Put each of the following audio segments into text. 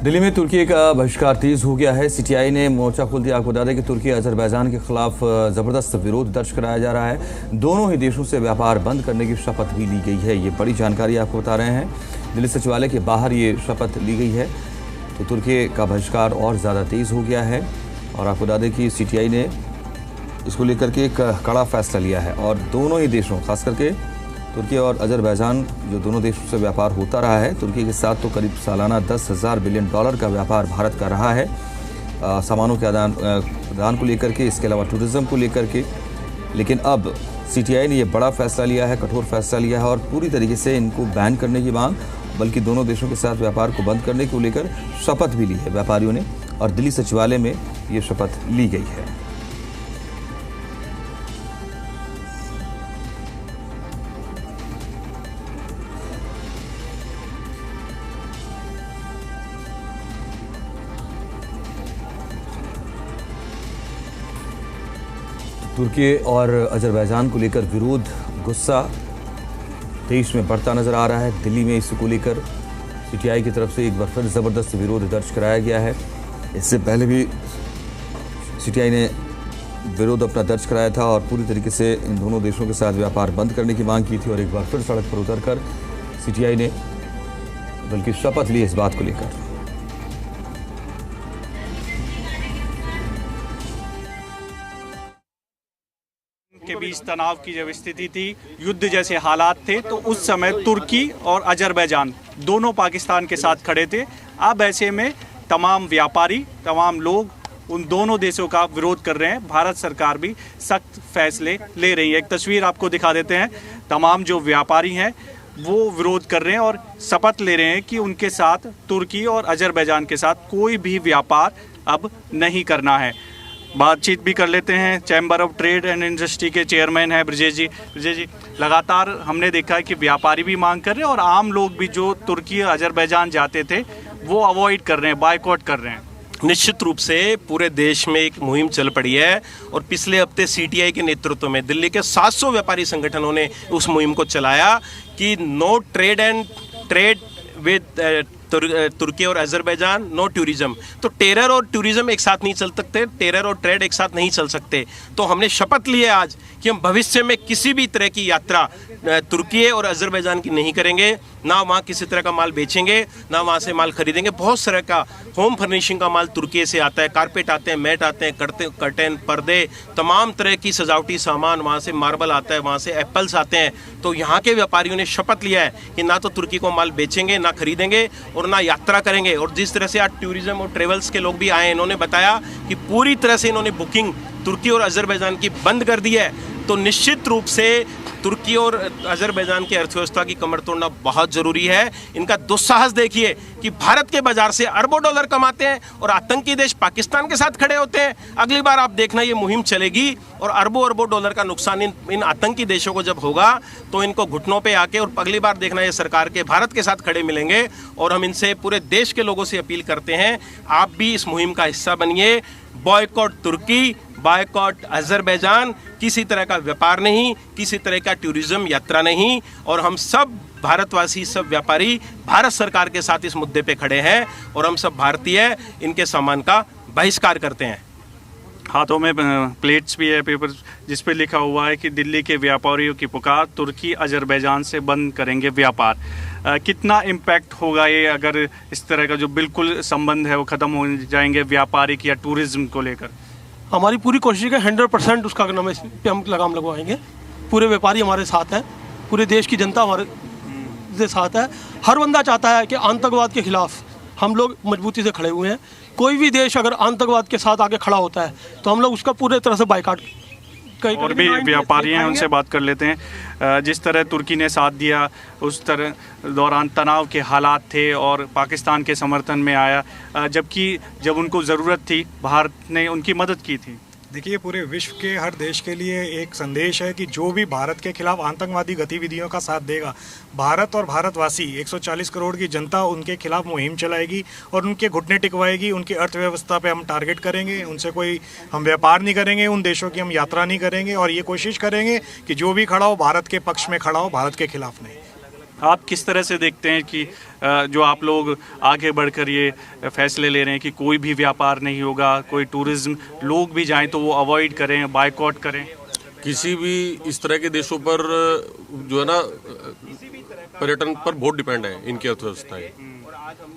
दिल्ली में तुर्की का बहिष्कार तेज हो गया है। सीटीआई ने मोर्चा खोल दिया। आपको बता दें कि तुर्की अजरबैजान के खिलाफ जबरदस्त विरोध दर्ज कराया जा रहा है। दोनों ही देशों से व्यापार बंद करने की शपथ भी ली गई है। ये बड़ी जानकारी आपको बता रहे हैं। दिल्ली सचिवालय के बाहर ये शपथ ली गई है। तो तुर्की का बहिष्कार और ज़्यादा तेज हो गया है। और आपको बता दें कि सीटीआई ने इसको लेकर के एक कड़ा फैसला लिया है और दोनों ही देशों, खास करके तुर्की और अजरबैजान, जो दोनों देशों से व्यापार होता रहा है, तुर्की के साथ तो करीब सालाना 10,000 बिलियन डॉलर का व्यापार भारत का रहा है, सामानों के आदान प्रदान को लेकर के, इसके अलावा टूरिज्म को लेकर के। लेकिन अब सीटीआई ने ये बड़ा फैसला लिया है, कठोर फैसला लिया है और पूरी तरीके से इनको बैन करने की मांग, बल्कि दोनों देशों के साथ व्यापार को बंद करने को लेकर शपथ भी ली है व्यापारियों ने। और दिल्ली सचिवालय में ये शपथ ली गई है। तुर्की और अजरबैजान को लेकर विरोध, गुस्सा देश में बढ़ता नजर आ रहा है। दिल्ली में इसको लेकर सीटीआई की तरफ से एक बार फिर जबरदस्त विरोध दर्ज कराया गया है। इससे पहले भी सीटीआई ने विरोध अपना दर्ज कराया था और पूरी तरीके से इन दोनों देशों के साथ व्यापार बंद करने की मांग की थी। और एक बार फिर सड़क पर उतरकर सीटीआई ने बल्कि शपथ ली इस बात को लेकर। के बीच तनाव की जब स्थिति थी, युद्ध जैसे हालात थे, तो उस समय तुर्की और अजरबैजान दोनों पाकिस्तान के साथ खड़े थे। अब ऐसे में तमाम व्यापारी, तमाम लोग उन दोनों देशों का विरोध कर रहे हैं। भारत सरकार भी सख्त फैसले ले रही है। एक तस्वीर आपको दिखा देते हैं। तमाम जो व्यापारी हैं वो विरोध कर रहे हैं और शपथ ले रहे हैं कि उनके साथ, तुर्की और अजरबैजान के साथ कोई भी व्यापार अब नहीं करना है। बातचीत भी कर लेते हैं। Chamber of trade and industry के चेयरमैन हैं ब्रजेश जी। ब्रजेश जी, लगातार हमने देखा है कि व्यापारी भी मांग कर रहे हैं और आम लोग भी जो तुर्की और अजरबैजान जाते थे वो अवॉइड कर रहे हैं, बायकॉट कर रहे हैं। निश्चित रूप से पूरे देश में एक मुहिम चल पड़ी है और पिछले हफ्ते सीटीआई के नेतृत्व में दिल्ली के 700 व्यापारी संगठनों ने उस मुहिम को चलाया कि नो ट्रेड विद तुर्की और अजरबैजान, नो टूरिज्म। तो टेरर और टूरिज्म एक साथ नहीं चल सकते, टेरर और ट्रेड एक साथ नहीं चल सकते। तो हमने शपथ ली है आज कि हम भविष्य में किसी भी तरह की यात्रा तुर्की और अजरबैजान की नहीं करेंगे। ना वहाँ किसी तरह का माल बेचेंगे, ना वहाँ से माल खरीदेंगे। बहुत तरह का होम फर्निशिंग का माल तुर्की से आता है, कारपेट आते हैं, मैट आते हैं, कर्टेन, पर्दे, तमाम तरह की सजावटी सामान, वहाँ से मार्बल आता है, वहाँ से एप्पल्स आते हैं। तो यहाँ के व्यापारियों ने शपथ लिया है कि ना तो तुर्की को माल बेचेंगे, ना खरीदेंगे और ना यात्रा करेंगे। और जिस तरह से आज टूरिज्म और ट्रेवल्स के लोग भी आए, इन्होंने बताया कि पूरी तरह से इन्होंने बुकिंग तुर्की और अजरबैजान की बंद कर दी है। तो निश्चित रूप से तुर्की और अजरबैजान की अर्थव्यवस्था की कमर तोड़ना बहुत ज़रूरी है। इनका दुस्साहस देखिए कि भारत के बाजार से अरबों डॉलर कमाते हैं और आतंकी देश पाकिस्तान के साथ खड़े होते हैं। अगली बार आप देखना ये मुहिम चलेगी और अरबों डॉलर का नुकसान इन आतंकी देशों को जब होगा तो इनको घुटनों पे आके, और अगली बार देखना ये सरकार के भारत के साथ खड़े मिलेंगे। और हम इनसे, पूरे देश के लोगों से अपील करते हैं, आप भी इस मुहिम का हिस्सा बनिए। बॉयकॉट तुर्की, बायकॉट अजरबैजान, किसी तरह का व्यापार नहीं, किसी तरह का टूरिज्म यात्रा नहीं। और हम सब भारतवासी, सब व्यापारी भारत सरकार के साथ इस मुद्दे पे खड़े हैं और हम सब भारतीय इनके सामान का बहिष्कार करते हैं। हाथों में प्लेट्स भी है, पेपर जिस पे लिखा हुआ है कि दिल्ली के व्यापारियों की पुकार, तुर्की अजरबैजान से बंद करेंगे व्यापार। कितना इम्पैक्ट होगा ये अगर इस तरह का जो बिल्कुल संबंध है वो ख़त्म हो जाएंगे व्यापारिक या टूरिज्म को लेकर? हमारी पूरी कोशिश है 100% उसका नाम इस पे हम लगाम लगवाएंगे। पूरे व्यापारी हमारे साथ है, पूरे देश की जनता हमारे साथ है। हर बंदा चाहता है कि आतंकवाद के खिलाफ हम लोग मजबूती से खड़े हुए हैं। कोई भी देश अगर आतंकवाद के साथ आगे खड़ा होता है तो हम लोग उसका पूरे तरह से बाइकाट। और भी व्यापारी हैं, उनसे बात कर लेते हैं। जिस तरह तुर्की ने साथ दिया, उस तरह दौरान तनाव के हालात थे और पाकिस्तान के समर्थन में आया, जबकि जब उनको ज़रूरत थी भारत ने उनकी मदद की थी। देखिए, पूरे विश्व के हर देश के लिए एक संदेश है कि जो भी भारत के खिलाफ आतंकवादी गतिविधियों का साथ देगा, भारत और भारतवासी 140 करोड़ की जनता उनके खिलाफ मुहिम चलाएगी और उनके घुटने टिकवाएगी। उनकी अर्थव्यवस्था पे हम टारगेट करेंगे, उनसे कोई हम व्यापार नहीं करेंगे, उन देशों की हम यात्रा नहीं करेंगे और ये कोशिश करेंगे कि जो भी खड़ा हो भारत के पक्ष में खड़ा हो, भारत के खिलाफ नहीं। आप किस तरह से देखते हैं कि जो आप लोग आगे बढ़कर ये फैसले ले रहे हैं कि कोई भी व्यापार नहीं होगा, कोई टूरिज्म लोग भी जाएं तो वो अवॉइड करें, बायकॉट करें? किसी भी इस तरह के देशों पर जो है ना पर्यटन पर बहुत डिपेंड है इनकी अर्थव्यवस्थाएं।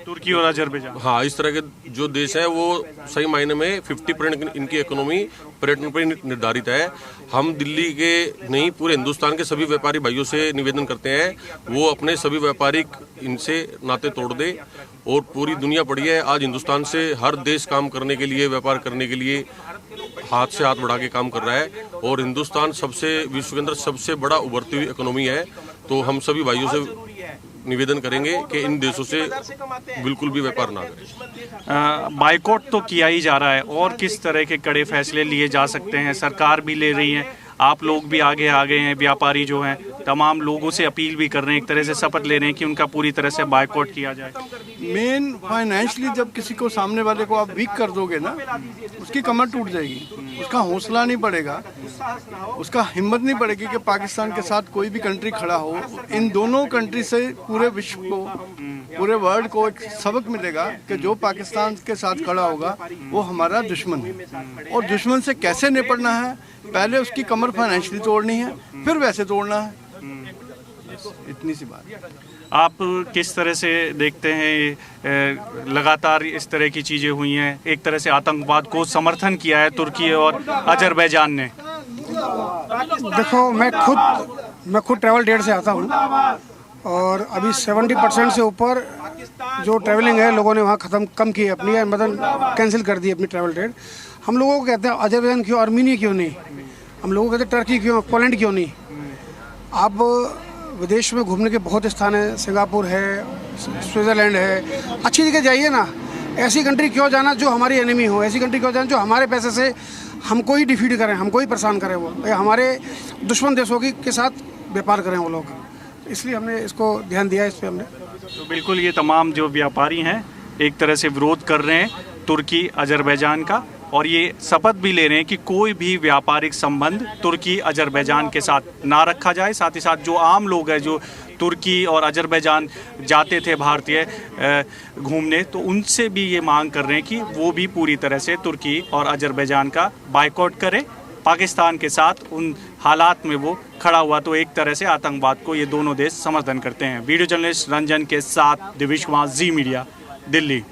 तुर्की और अजरबैजान, हाँ, इस तरह के जो देश हैं वो सही मायने में 50% इनकी इकोनॉमी पर्यटन पर निर्धारित है। हम दिल्ली के नहीं पूरे हिंदुस्तान के सभी व्यापारी भाइयों से निवेदन करते हैं वो अपने सभी व्यापारिक इनसे नाते तोड़ दे। और पूरी दुनिया पड़ी है आज हिंदुस्तान से, हर देश काम करने के लिए, व्यापार करने के लिए हाथ से हाथ बढ़ा के काम कर रहा है। और हिंदुस्तान सबसे विश्व के अंदर सबसे बड़ा उभरती हुई इकोनॉमी है। तो हम सभी भाइयों से निवेदन करेंगे कि इन देशों से बिल्कुल भी व्यापार ना करें। बायकॉट तो किया ही जा रहा है, और किस तरह के कड़े फैसले लिए जा सकते हैं? सरकार भी ले रही है, आप लोग भी आगे आ गए हैं, व्यापारी जो हैं तमाम लोगों से अपील भी कर रहे हैं, एक तरह से शपथ ले रहे हैं कि उनका पूरी तरह से बायकॉट किया जाए। मेन फाइनेंशियली जब किसी को, सामने वाले को आप वीक कर दोगे ना, उसकी कमर टूट जाएगी, उसका हौसला नहीं बढ़ेगा, उसका हिम्मत नहीं बढ़ेगी कि पाकिस्तान के साथ कोई भी कंट्री खड़ा हो। इन दोनों कंट्री से पूरे विश्व को, पूरे वर्ल्ड को एक सबक मिलेगा कि जो पाकिस्तान के साथ खड़ा होगा वो हमारा दुश्मन है। और दुश्मन से कैसे निपटना है, पहले उसकी कमर फाइनेंशियली तोड़नी है, फिर वैसे तोड़ना है। इतनी सी बात। आप किस तरह से देखते हैं लगातार इस तरह की चीज़ें हुई हैं, एक तरह से आतंकवाद को समर्थन किया है तुर्की और अजरबैजान ने? देखो, मैं खुद ट्रैवल डेट से आता हूँ और अभी 70% से ऊपर जो ट्रैवलिंग है लोगों ने वहाँ कम की अपनी, मतलब कैंसिल कर दी अपनी ट्रैवल डेट। हम लोगों को कहते हैं अजरबैजान क्यों, आर्मीनिया क्यों नहीं, हम लोगों को कहते हैं टर्की क्यों, पोलैंड क्यों नहीं। आप विदेश में घूमने के बहुत स्थान है, सिंगापुर है, स्विट्ज़रलैंड है, अच्छी जगह जाइए ना। ऐसी कंट्री क्यों जाना जो हमारी एनिमी हो, ऐसी कंट्री क्यों जाना जो हमारे पैसे से हमको ही डिफीट करें, हमको ही परेशान करें, वो हमारे दुश्मन देशों के साथ व्यापार करें वो लोग। इसलिए हमने इसको ध्यान दिया इस पर हमने। तो बिल्कुल ये तमाम जो व्यापारी हैं एक तरह से विरोध कर रहे हैं तुर्की अजरबैजान का, और ये शपथ भी ले रहे हैं कि कोई भी व्यापारिक संबंध तुर्की अजरबैजान के साथ ना रखा जाए। साथ ही साथ जो आम लोग हैं जो तुर्की और अजरबैजान जाते थे भारतीय घूमने, तो उनसे भी ये मांग कर रहे हैं कि वो भी पूरी तरह से तुर्की और अजरबैजान का बायकॉट करें। पाकिस्तान के साथ उन हालात में वो खड़ा हुआ तो एक तरह से आतंकवाद को ये दोनों देश समर्थन करते हैं। वीडियो जर्नलिस्ट रंजन के साथ दिविश कुमार, जी मीडिया, दिल्ली।